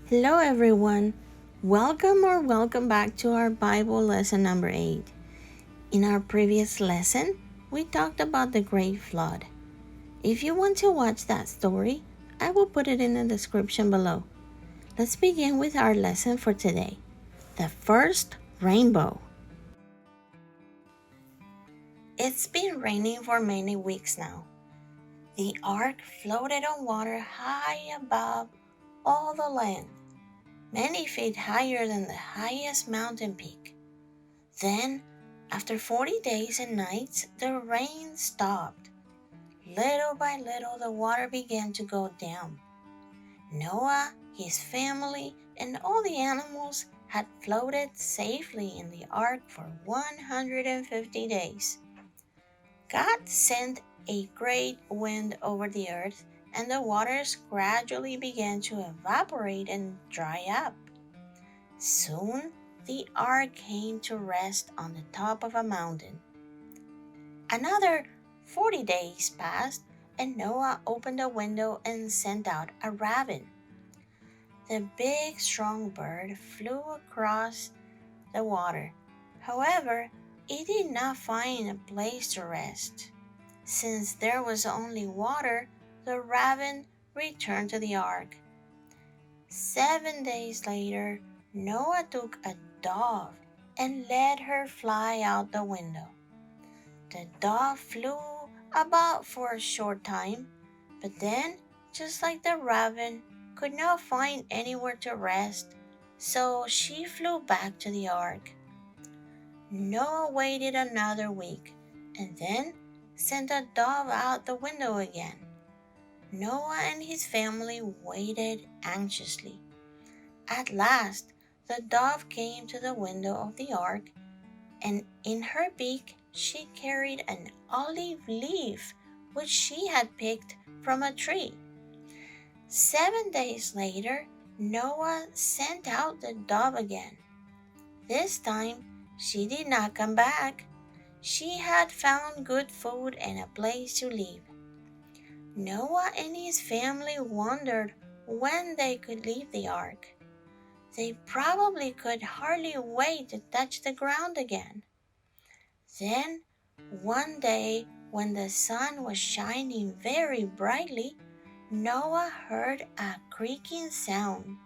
Hello, everyone. Welcome back to our Bible lesson number 8. In our previous lesson, we talked about the Great Flood. If you want to watch that story, I will put it in the description below. Let's begin with our lesson for today. The first rainbow. It's been raining for many weeks now. The ark floated on water high above all the land, many feet higher than the highest mountain peak. Then, after 40 days and nights, the rain stopped. Little by little, the water began to go down. Noah, his family, and all the animals had floated safely in the ark for 150 days. God sent a great wind over the earth, and the waters gradually began to evaporate and dry up. Soon, the ark came to rest on the top of a mountain. Another 40 days passed, and Noah opened a window and sent out a raven. The big, strong bird flew across the water. However, it did not find a place to rest. Since there was only water, the raven returned to the ark. 7 days later, Noah took a dove and let her fly out the window. The dove flew about for a short time, but then, just like the raven, could not find anywhere to rest, so she flew back to the ark. Noah waited another week, and then sent a dove out the window again. Noah and his family waited anxiously. At last, the dove came to the window of the ark, and in her beak she carried an olive leaf which she had picked from a tree. 7 days later, Noah sent out the dove again. This time, she did not come back. She had found good food and a place to live. Noah and his family wondered when they could leave the ark. They probably could hardly wait to touch the ground again. Then, one day, when the sun was shining very brightly, Noah heard a creaking sound.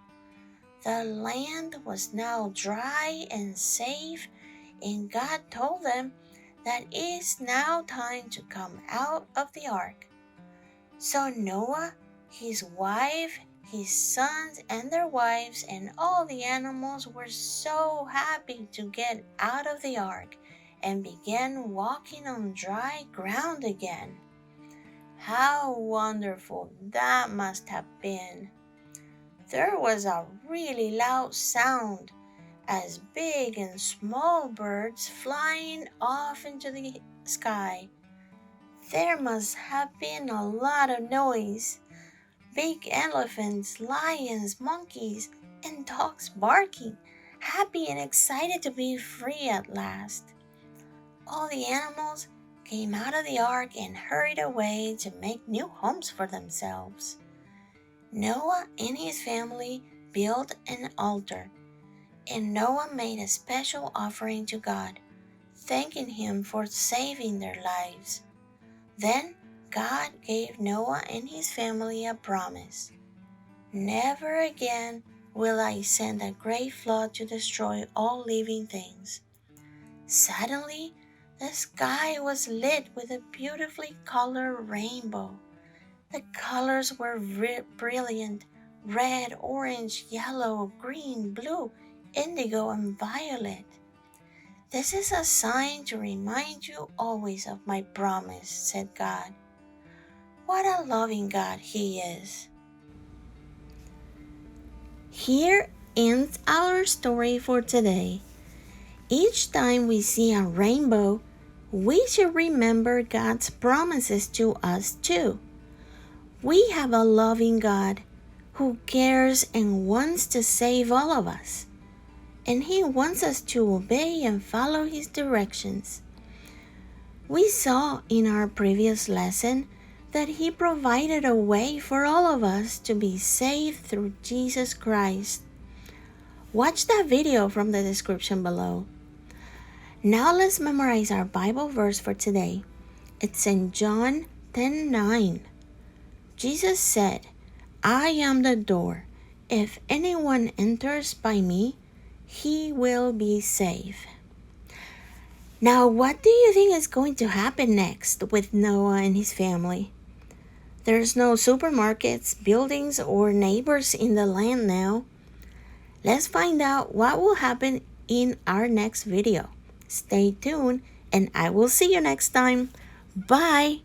The land was now dry and safe, and God told them that it is now time to come out of the ark. So Noah, his wife, his sons and their wives, and all the animals were so happy to get out of the ark and began walking on dry ground again. How wonderful that must have been! There was a really loud sound as big and small birds flying off into the sky. There must have been a lot of noise. Big elephants, lions, monkeys, and dogs barking, happy and excited to be free at last. All the animals came out of the ark and hurried away to make new homes for themselves. Noah and his family built an altar, and Noah made a special offering to God, thanking him for saving their lives. Then God gave Noah and his family a promise. Never again will I send a great flood to destroy all living things. Suddenly, the sky was lit with a beautifully colored rainbow. The colors were brilliant: red, orange, yellow, green, blue, indigo, and violet. This is a sign to remind you always of my promise, said God. What a loving God He is. Here ends our story for today. Each time we see a rainbow, we should remember God's promises to us too. We have a loving God who cares and wants to save all of us, and He wants us to obey and follow His directions. We saw in our previous lesson that He provided a way for all of us to be saved through Jesus Christ. Watch that video from the description below. Now let's memorize our Bible verse for today. It's in John 10:9. Jesus said, "I am the door. If anyone enters by me, he will be saved." Now, what do you think is going to happen next with Noah and his family? There's no supermarkets, buildings, or neighbors in the land now. Let's find out what will happen in our next video. Stay tuned, and I will see you next time. Bye!